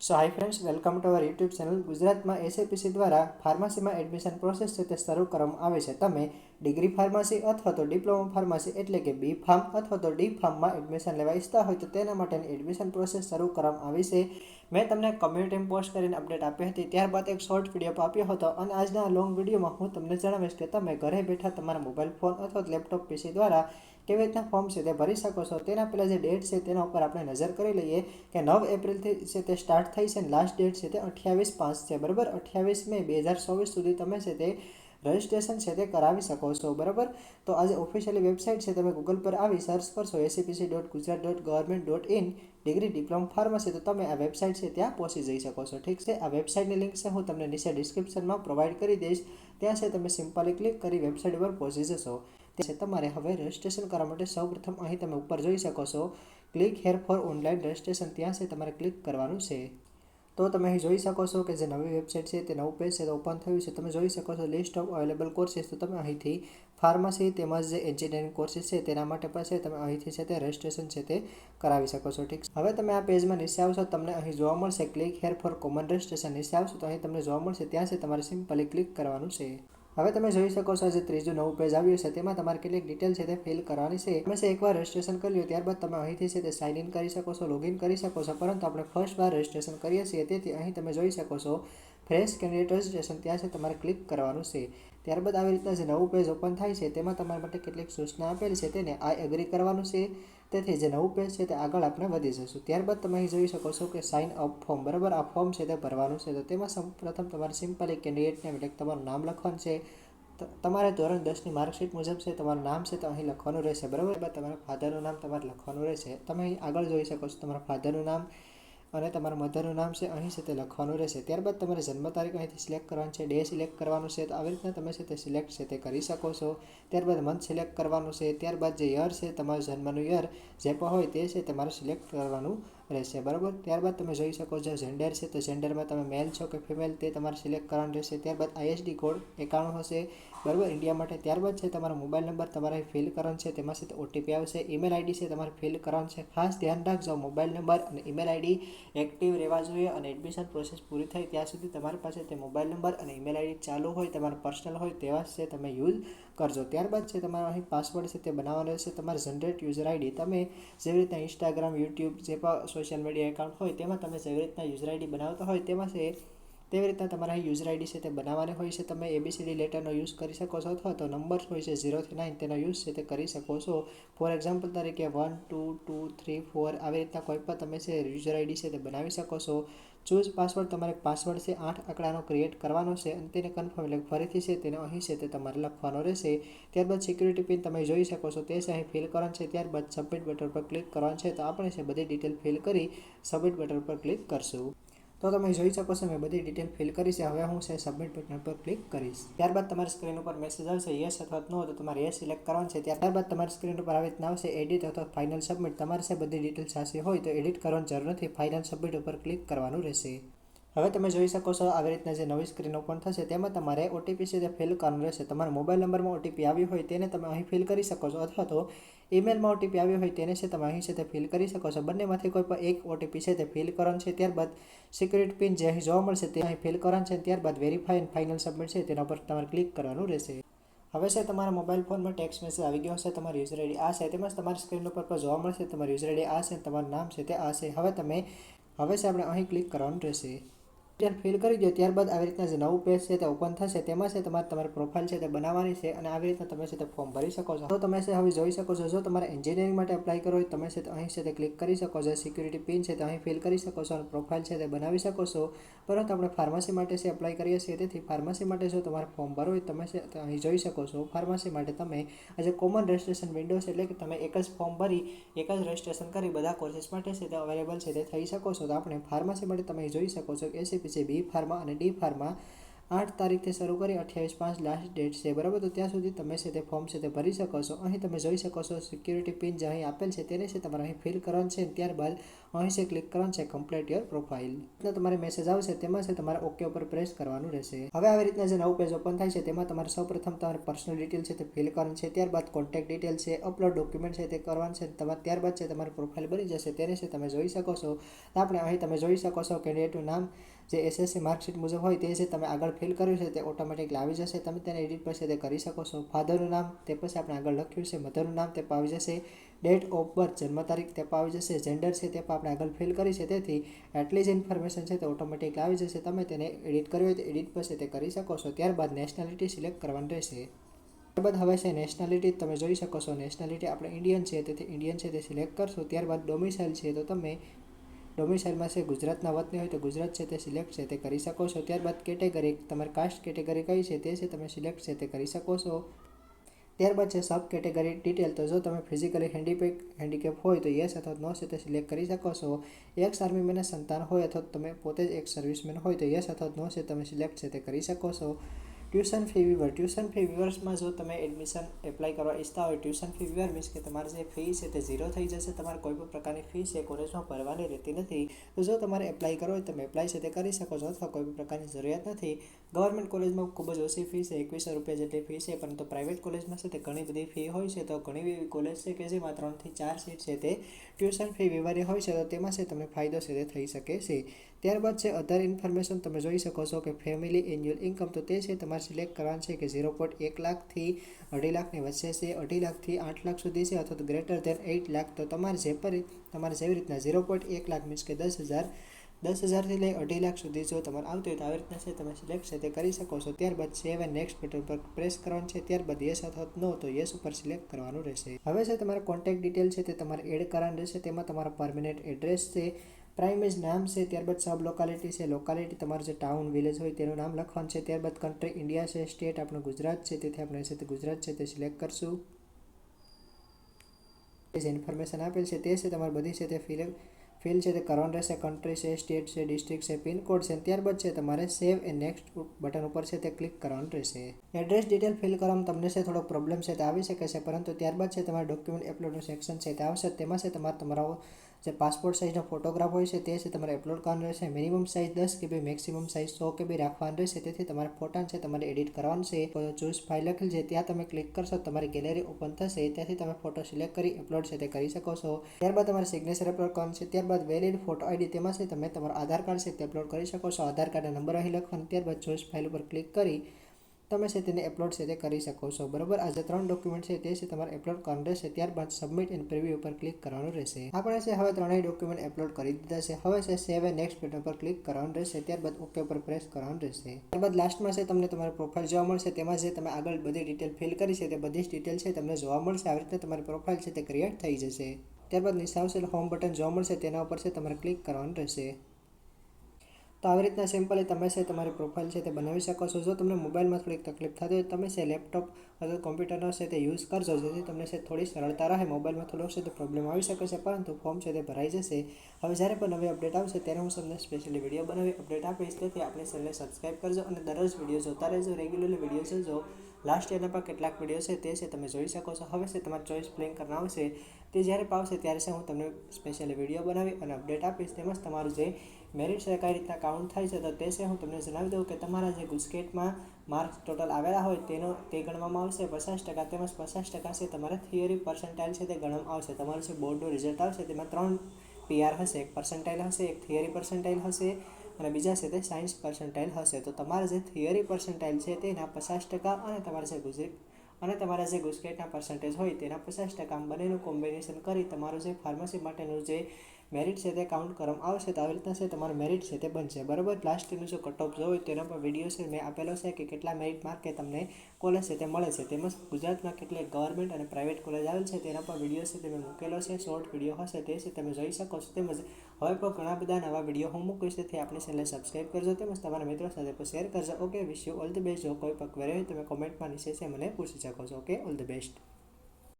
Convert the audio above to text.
So high friends, welcome to our YouTube channel. ગુજરાતમાં એસએપીસી દ્વારા ફાર્મસીમાં admission process છે તે શરૂ કરવામાં આવે છે. તમે ડિગ્રી ફાર્મસી અથવા તો ડિપ્લોમા ફાર્મસી એટલે કે બી ફાર્મ અથવા તો ડી ફાર્મમાં એડમિશન લેવા ઈચ્છતા હોય તો તેના માટેની એડમિશન પ્રોસેસ શરૂ કરવામાં આવી છે. મેં તમને કમ્યુનિટીમાં પોસ્ટ કરીને અપડેટ આપી હતી, ત્યારબાદ એક શોર્ટ વિડીયો આપ્યો હતો અને આજના લોંગ વિડીયોમાં હું તમને જણાવીશ કે તમે ઘરે બેઠા તમારા મોબાઈલ ફોન અથવા લેપટોપ પીસી દ્વારા કેવી રીતના ફોર્મ છે તે ભરી શકો છો. તેના પહેલાં જે ડેટ છે તેના ઉપર આપણે નજર કરી લઈએ કે 9 એપ્રિલથી છે તે સ્ટાર્ટ થઈ છે અને લાસ્ટ ડેટ છે તે 28/5 છે. બરાબર, 28 મે 2024 સુધી તમે છે તે રજિસ્ટ્રેશન છે તે કરાવી શકો છો. બરાબર, તો આજે ઓફિશિયલી વેબસાઇટ છે, તમે ગૂગલ પર આવી સર્ચ કરશો acpc.gujarat.government.in ડિગ્રી ડિપ્લોમા ફાર્મસી, તો તમે આ વેબસાઇટ છે ત્યાં પહોંચી જઈ શકો છો. ઠીક છે, આ વેબસાઇટની લિંક છે હું તમને નીચે ડિસ્ક્રિપ્શનમાં પ્રોવાઈડ કરી દઈશ. ત્યાં છે તમે સિમ્પલી ક્લિક કરી વેબસાઇટ ઉપર પહોંચી જશો. તે તમારે હવે રજિસ્ટ્રેશન કરવા માટે સૌપ્રથમ અહીં તમે ઉપર જોઈ શકો છો click here for online registration, ત્યાં છે તમારે ક્લિક કરવાનું છે. તો તમે અહીં જોઈ શકો છો કે જે નવી વેબસાઇટ છે તે નવું પેજ છે તો ઓપન થયું છે. તમે જોઈ શકો છો લિસ્ટ ઓફ અવેલેબલ કોર્સીસ, તો તમે અહીંથી ફાર્મસી તેમજ જે એન્જિનિયરિંગ કોર્સીસ છે તેના માટે પાસે તમે અહીંથી છે તે રજિસ્ટ્રેશન છે તે કરાવી શકો છો. ઠીક છે, હવે તમે આ પેજમાં નીચે આવશો, તમને અહીં જોવા મળશે click here for common registration. નીચે આવશો તો અહીં તમને જોવા મળશે, ત્યાં છે તમારે સિમ્પલી ક્લિક કરવાનું છે. હવે તમે જોઈ શકો છો જે ત્રીજું નવું પેજ આવ્યું છે તેમાં તમારે કેટલીક ડિટેલ છે તે ફિલ કરવાની છે. તમે એકવાર રજિસ્ટ્રેશન કરી લો ત્યારબાદ તમે અહીંથી છે તે સાઇન ઇન કરી શકો છો, લોગિન કરી શકો છો, પરંતુ આપણે ફર્સ્ટ વાર રજિસ્ટ્રેશન કરીએ છીએ તેથી અહીં તમે જોઈ શકો છો ફ્રેશ કેન્ડિડેટ રજિસ્ટ્રેશન, ત્યાં છે તમારે ક્લિક કરવાનું છે. ત્યારબાદ આવી રીતના જે નવું પેજ ઓપન થાય છે તેમાં તમારા માટે કેટલીક સૂચના આપેલી છે તેને આઈ એગ્રી કરવાનું છે. તેથી જે નવું પેજ છે તે આગળ આપણે વધી જશું. ત્યારબાદ તમે અહીં જોઈ શકો છો કે સાઇન અપ ફોર્મ. બરાબર, આ ફોર્મ છે તે ભરવાનું છે. તો તેમાં સૌપ્રથમ તમારે સિમ્પલી કેન્ડિડેટ નેમ એટલે તમારું નામ લખવાનું છે. તમારે ધોરણ 10ની માર્કશીટ મુજબ છે તમારું નામ છે તો અહીં લખવાનું રહેશે. બરાબર, તમારા ફાધરનું નામ તમારે લખવાનું રહેશે. તમે અહીં આગળ જોઈ શકો છો તમારા ફાધરનું નામ અને તમારા મધરનું નામ છે અહીં છે તે લખવાનું રહેશે. ત્યારબાદ તમારે જન્મ તારીખ અહીંથી સિલેક્ટ કરવાનું છે, ડે સિલેક્ટ કરવાનું છે. તો આવી રીતના તમે છે તે સિલેક્ટ છે તે કરી શકો છો. ત્યારબાદ મંથ સિલેક્ટ કરવાનું છે. ત્યારબાદ જે યર છે તમારું જન્મનું યર જે પણ હોય તે છે તમારે સિલેક્ટ કરવાનું રહેશે. બરાબર, ત્યારબાદ તમે જોઈ શકો છો જેન્ડર છે તો જેન્ડરમાં તમે મેલ છો કે ફિમેલ તે તમારે સિલેક્ટ કરવાનું રહેશે. ત્યારબાદ આઈએસડી કોડ 91 હશે. બરાબર, ઇન્ડિયા માટે. ત્યારબાદ છે તમારો મોબાઈલ નંબર તમારે ફિલ કરવાનો છે, તેમાં છે ઓટીપી આવશે. ઈમેલ આઈડી છે તમારે ફિલ કરવાનું છે. ખાસ ધ્યાન રાખજો મોબાઈલ નંબર અને ઈમેલ આઈડી એક્ટિવ રહેવા જોઈએ અને એડમિશન પ્રોસેસ પૂરી થાય ત્યાં સુધી તમારી પાસે તે મોબાઈલ નંબર અને ઈમેલ આઈડી ચાલુ હોય, તમારા પર્સનલ હોય તેવા છે તમે યુઝ કરજો. ત્યારબાદ છે તમારો અહીં પાસવર્ડ છે તે બનાવવાનો રહેશે. તમારે જનરેટ યુઝર આઈડી, તમે જેવી રીતના ઇન્સ્ટાગ્રામ, યુટ્યુબ જે પણ સોશિયલ મીડિયા એકાઉન્ટ હોય તેમાં તમે જેવી રીતના યુઝર આઈડી બનાવતા હોય તેમાં છે તેવી રીતના તમારા યુઝર આઈડી છે તે બનાવવાની હોય છે. તમે એબીસીડી લેટરનો યુઝ કરી શકો છો અથવા તો નંબર હોય છે 0 થી 9 તેનો યુઝ છે તે કરી શકો છો. ફોર એક્ઝામ્પલ તરીકે 1 2 2 3 4 આવી રીતના કોઈ પણ તમે છે યુઝર આઈડી છે તે બનાવી શકો છો. ચૂઝ પાસવર્ડ, તમારે પાસવર્ડ છે 8 આંકડાનો ક્રિએટ કરવાનો છે અને તેને કન્ફર્મ એટલે ફરીથી છે તેને અહીં છે તે તમારે લખવાનો રહેશે. ત્યારબાદ સિક્યુરિટી પિન તમે જોઈ શકો છો તે છે અહીં ફિલ કરવાનું છે. ત્યારબાદ સબમિટ બટન પર ક્લિક કરવાનું છે. તો આપણે છે બધી ડિટેલ ફિલ કરી સબમિટ બટન પર ક્લિક કરશું. તો તમે જોઈ શકો છો મેં બધી ડિટેલ ફિલ કરી છે. હવે હું છે સબમિટ બટન પર ક્લિક કરીશ. ત્યારબાદ તમારી સ્ક્રીન ઉપર મેસેજ આવશે યસ અથવા નો, તો તમારે યસ સિલેક્ટ કરવાનું છે. ત્યારબાદ તમારી સ્ક્રીન ઉપર આવી રીતના આવશે એડિટ અથવા ફાઇનલ સબમિટ. તમારે છે બધી ડિટેલ સાચી હોય તો એડિટ કરવાની જરૂર નથી, ફાઇનલ સબમિટ ઉપર ક્લિક કરવાનું રહેશે. હવે તમે જોઈ શકો છો આવી રીતના જે નવી સ્ક્રીન ઓપન થશે તેમાં તમારે ઓટીપી છે તે ફિલ કરવાનું રહેશે. તમારા મોબાઈલ નંબરમાં ઓટીપી આવી હોય તેને તમે અહીં ફિલ કરી શકો છો અથવા તો ઈમેલમાં ઓટીપી આવ્યો હોય તેને છે તમે અહીં છે તે ફિલ કરી શકો છો. બંનેમાંથી કોઈ પણ એક ઓટીપી છે તે ફિલ કરવાનું છે. ત્યારબાદ સિક્યુરિટી પિન જે અહીં જોવા મળશે તે અહીં ફિલ કરવાનું છે. ત્યારબાદ વેરીફાઈ એન્ડ ફાઇનલ સબમિટ છે તેના પર તમારે ક્લિક કરવાનું રહેશે. હવે છે તમારા મોબાઈલ ફોનમાં ટેક્સ્ટ મેસેજ આવી ગયો હશે. તમારી યુઝર આઈડી આ છે, તેમજ તમારી સ્ક્રીન ઉપર જોવા મળશે તમારી યુઝર આઈડી આ છે, તમારું નામ છે તે આ છે. હવે છે આપણે અહીં ક્લિક કરવાનું રહેશે. ડિટેલ ફિલ કરી દો. ત્યારબાદ આવી રીતના જે નવું પેજ છે તે ઓપન થશે તેમાં છે તમારી પ્રોફાઇલ છે તે બનાવવાની છે અને આવી રીતના તમે છે તે ફોર્મ ભરી શકો છો. તો તમે છે હવે જોઈ શકો છો જો તમારે એન્જિનિયરિંગ માટે એપ્લાય કરવો હોય તમે છે અહીં છે તે ક્લિક કરી શકો છો. સિક્યુરિટી પિન છે તે અહીં ફિલ કરી શકો છો અને પ્રોફાઇલ છે તે બનાવી શકો છો. પરંતુ આપણે ફાર્મસી માટે છે એપ્લાય કરીએ છીએ તેથી ફાર્મસી માટે જો તમારે ફોર્મ ભરવું હોય તમે છે અહીં જોઈ શકો છો. ફાર્મસી માટે તમે આજે કોમન રજિસ્ટ્રેશન વિન્ડો છે એટલે કે તમે એક જ ફોર્મ ભરી એક જ રજિસ્ટ્રેશન કરી બધા કોર્સીસ માટે છે તે અવેલેબલ છે તે થઈ શકો છો. તો આપણે ફાર્મસી માટે તમે જોઈ શકો છો કે એસીપીસી બી ફાર્મા અને ડી ફાર્મા 8 તારીખથી શરૂ કરી 28/5 લાસ્ટ ડેટ છે, બરાબર. તો ત્યાં સુધી તમે છે તે ફોર્મ છે તે ભરી શકો છો. અહીં તમે જોઈ શકો છો સિક્યુરિટી પિન જે અહીં આપેલ છે તેને છે તમારે અહીં ફિલ કરવાનું છે. ત્યારબાદ અહીં છે ક્લિક કરવાનું છે કમ્પ્લીટ યોર પ્રોફાઇલ. તમારે મેસેજ આવશે તેમાં છે તમારે ઓકે ઉપર પ્રેસ કરવાનું રહેશે. હવે આવી રીતના જે નવું પેજ ઓપન થાય છે તેમાં તમારે સૌપ્રથમ તમારે પર્સનલ ડિટેલ છે તે ફિલ કરવાની છે. ત્યારબાદ કોન્ટેક્ટ ડિટેલ છે, અપલોડ ડોક્યુમેન્ટ છે તે કરવાનું છે. ત્યારબાદ છે તમારી પ્રોફાઇલ બની જશે. તેને છે તમે જોઈ શકો છો. આપણે અહીં તમે જોઈ શકો છો કેન્ડિડેટનું નામ જે SSC માર્કશીટ મુજબ હોય તે છે તમે આગળ ફિલ કર્યું છે તે ઓટોમેટિકલી આવી જશે. તમે તેને એડિટ પછી તે કરી શકો છો. ફાધરનું નામ તે પછી આપણે આગળ લખ્યું છે, મધરનું નામ તે આવી જશે. ડેટ ઓફ બર્થ જન્મ તારીખ તે આવી જશે. જેન્ડર છે તે આપણે આગળ ફિલ કરી છે, તેથી આટલી જ ઇન્ફોર્મેશન છે તે ઓટોમેટિકલી આવી જશે. તમે તેને એડિટ કર્યું હોય તો એડિટ પછી તે કરી શકો છો. ત્યારબાદ નેશનાલિટી સિલેક્ટ કરવાની રહેશે. ત્યારબાદ હવે છે નેશનાલિટી તમે જોઈ શકો છો. નેશનાલિટી આપણે ઇન્ડિયન છે તેથી ઇન્ડિયન છે તે સિલેક્ટ કરશો. ત્યારબાદ ડોમિસાઇલ છે તો તમે ડોમિસાઇલમાં છે ગુજરાતના વતની હોય તો ગુજરાત છે તે સિલેક્ટ છે તે કરી શકો છો. ત્યારબાદ કેટેગરી તમારી કાસ્ટ કેટેગરી કઈ છે તે છે તમે સિલેક્ટ છે તે કરી શકો છો. ત્યારબાદ છે સબ કેટેગરી ડિટેલ. તો જો તમે ફિઝિકલી હેન્ડીકેપ હોય તો યસ અથવા નો છે તે સિલેક્ટ કરી શકો છો. એક્સ આર્મીમેનના સંતાન હોય અથવા તમે પોતે જ એક સર્વિસમેન હોય તો યસ અથવા નો છે તમે સિલેક્ટ છે તે કરી શકો છો. Tuition fee waiver. Tuition fee વિવર્સમાં જો તમે એડમિશન એપ્લાય કરવા ઈચ્છતા હોય, ટ્યુશન ફી વિવર મીન્સ કે તમારી જે ફી છે તે 0 થઈ જશે. તમારે કોઈ પણ પ્રકારની ફી છે કોલેજમાં ભરવાની રહેતી નથી. તો જો તમારે એપ્લાય કરવો હોય તમે એપ્લાય છે તે કરી શકો છો અથવા કોઈ પણ પ્રકારની જરૂરિયાત નથી. ગવર્મેન્ટ કોલેજમાં ખૂબ જ ઓછી ફી છે, 2100 રૂપિયા જેટલી ફી છે. પરંતુ પ્રાઇવેટ કોલેજમાં છે તે ઘણી બધી ફી હોય છે. તો ઘણી એવી કોલેજ છે કે જેમાં 3 થી 4 સીટ છે તે ટ્યુશન ફી વિવરે હોય છે. તો તેમાં છે તમને ફાયદો છે તે થઈ શકે છે. ત્યારબાદ છે અધર ઇન્ફોર્મેશન તમે જોઈ શકો છો કે ફેમિલી એન્યુઅલ ઇન્કમ. તો તે છે તમારે સિલેક્ટ કરવાનું છે કે 0.1 લાખથી 2.5 લાખની વચ્ચે છે, 2.5 લાખથી 8 લાખ સુધી છે અથવા તો ગ્રેટર ધેન 8 લાખ. તો તમારે જેવી રીતના 0.1 લાખ મીન્સ કે 10,000થી લઈ 2.5 લાખ સુધી જો તમારે આવતી હોય તો આવી રીતના છે તમે સિલેક્ટ છે તે કરી શકો છો. ત્યારબાદ સેવ એન્ડ નેક્સ્ટ બટન પર પ્રેસ કરવાનું છે. ત્યારબાદ યસ અથવા નો તો યસ ઉપર સિલેક્ટ કરવાનું રહેશે. હવે છે તમારે કોન્ટેક્ટ ડિટેલ છે તે તમારે એડ કરવાનું રહેશે. તેમાં તમારા પરમેનન્ટ એડ્રેસ છે, પ્રાઇમેજ નામ છે, ત્યારબાદ સબ લોકાલિટી છે, લોકાલિટી તમારું જે ટાઉન વિલેજ હોય તેનું નામ લખવાનું છે. ત્યારબાદ કન્ટ્રી ઇન્ડિયા છે, સ્ટેટ આપણું ગુજરાત છે તેથી આપણે છે તે ગુજરાત છે તે સિલેક્ટ કરશું. જે ઇન્ફોર્મેશન આપેલ છે તે છે તમારે બધી છે તે ફિલ છે તે કરવાનું રહેશે. કન્ટ્રી છે, સ્ટેટ છે, ડિસ્ટ્રિક્ટ છે, પિનકોડ છે. ત્યારબાદ છે તમારે સેવ એન્ડ નેક્સ્ટ બટન ઉપર છે તે ક્લિક કરવાનું રહેશે. એડ્રેસ ડિટેલ ફિલ કરવામાં તમને છે થોડો પ્રોબ્લેમ છે તે આવી શકે છે, પરંતુ ત્યારબાદ છે તમારે ડોક્યુમેન્ટ અપલોડનું સેક્શન છે તે આવશે. તેમાં છે તમારો જે પાસપોર્ટ સાઇઝનો ફોટોગ્રાફ હોય છે તે છે તમારે અપલોડ કરવાનું રહેશે. Minimum size 10 KB, maximum size 100 KB રાખવાનું રહેશે. તેથી તમારે ફોટા છે તમારે એડિટ કરવાનું છે. ચૂઝ ફાઇલ લખેલ છે ત્યાં તમે ક્લિક કરશો તમારી ગેલેરી ઓપન થશે. ત્યાંથી તમે ફોટો સિલેક્ટ કરી અપલોડ છે તે કરી શકો છો. ત્યારબાદ તમારે સિગ્નેચર અપલોડ કરવાનું છે. ત્યારબાદ વેલિડ ફોટો આઈડી તેમાં છે તમે તમારો આધાર કાર્ડ છે તે અપલોડ કરી શકો છો. આધાર કાર્ડના નંબર અહીં લખવાનો. ત્યારબાદ ચૂઝ ફાઇલ ઉપર ક્લિક કરી તમે છે તેને અપલોડ છે તે કરી શકો છો. બરાબર, આ જે 3 ડોક્યુમેન્ટ છે તે છે તમારે અપલોડ કરવાનું રહેશે. ત્યારબાદ સબમિટ એન્ડ પ્રિવ્યુ ઉપર ક્લિક કરવાનું રહેશે. આપણે છે હવે 3 ડોક્યુમેન્ટ અપલોડ કરી દીધા છે. હવે છે સેવ એન્ડ નેક્સ્ટ બટન પર ક્લિક કરવાનું રહેશે. ત્યારબાદ ઓકે ઉપર પ્રેસ કરવાનું રહેશે. ત્યારબાદ લાસ્ટમાં છે તમને તમારી પ્રોફાઇલ જોવા મળશે. તેમાં જે તમે આગળ બધી ડિટેલ ફિલ કરી છે તે બધી જ ડિટેલ છે તમને જોવા મળશે. આવી રીતે તમારી પ્રોફાઇલ છે તે ક્રિએટ થઈ જશે. ત્યારબાદ નીચે આવશે હોમ બટન જોવા મળશે, તેના ઉપર છે તમારે ક્લિક કરવાનું રહેશે. તો આવી રીતના સિમ્પલી તમે છે તમારી પ્રોફાઇલ છે તે બનાવી શકો છો. જો તમને મોબાઈલમાં થોડીક તકલીફ થતી હોય તમે છે લેપટોપ અથવા કોમ્પ્યુટરનો છે તે યુઝ કરજો, જેથી તમને છે થોડી સરળતા રહે. મોબાઈલમાં થોડોક છે તે પ્રોબ્લેમ આવી શકે છે, પરંતુ ફોર્મ છે તે ભરાઈ જશે. હવે જ્યારે પણ નવી અપડેટ આવશે ત્યારે હું તમને સ્પેશિયલી વિડીયો બનાવી અપડેટ આપીશ. તેથી આપણી ચેનલને સબસ્ક્રાઈબ કરજો અને દરરોજ વિડીયો જોતા રહેજો. રેગ્યુલરલી વિડીયો જોજો. લાસ્ટ યરના પણ કેટલાક વિડીયો છે તે છે તમે જોઈ શકો છો. હવે છે તમારે ચોઈસ બ્લેન્ક કરવાનું આવશે. તે જ્યારે પાવશે ત્યારે છે હું તમને સ્પેશિયલી વિડીયો બનાવી અને અપડેટ આપીશ. તેમજ તમારું જે મેરિટ છે કઈ રીતના કાઉન્ટ થાય છે તો તે છે હું તમને જણાવી દઉં કે તમારા જે ગુસ્કેટમાં માર્ક્સ ટોટલ આવેલા હોય તે ગણવામાં આવશે 50%. તેમજ 50% છે તમારે થિયરી પર્સન્ટાઇલ છે તે ગણવામાં આવશે. તમારું જે બોર્ડનું રિઝલ્ટ આવશે તેમાં 3 PR હશે, એક પર્સન્ટાઇલ હશે, એક થિયરી પર્સન્ટાઇલ હશે અને બીજા છે તે સાયન્સ પર્સન્ટાઇલ હશે. તો તમારે જે થિયરી પર્સન્ટાઇલ છે તેના 50% અને તમારા જે ગુસ્કેટના પર્સન્ટેજ હોય તેના 50% બંનેનું કોમ્બિનેશન કરી તમારું જે ફાર્મસી માટેનું જે મેરિટ છે તે કાઉન્ટ કરવામાં આવશે. તો આવી રીતના છે તમારું મેરિટ છે તે બનશે. બરાબર, લાસ્ટ યરનું જો કટ ઓફ જોયું તેના પર વિડીયો છે મેં આપેલો છે કે કેટલા મેરિટ માર્કે તમને કોલેજ છે તે મળે છે. તેમજ ગુજરાતમાં કેટલી ગવર્મેન્ટ અને પ્રાઇવેટ કોલેજ આવેલ છે તેના પર વિડીયો છે તે મેં મૂકેલો છે. શોર્ટ વિડીયો હશે તે છે તમે જોઈ શકો છો. તેમજ હવે પણ ઘણા બધા નવા વિડીયો હું મૂકીશ, તેથી આપણી ચેનલને સબસ્ક્રાઈબ કરજો. તેમજ તમારા મિત્રો સાથે પણ શેર કરજો. Okay, wish you all the best. જો કોઈ પણ ક્વેરી હોય તમે કોમેન્ટમાં નીચે છે મને પૂછી શકો છો. Okay, all the best.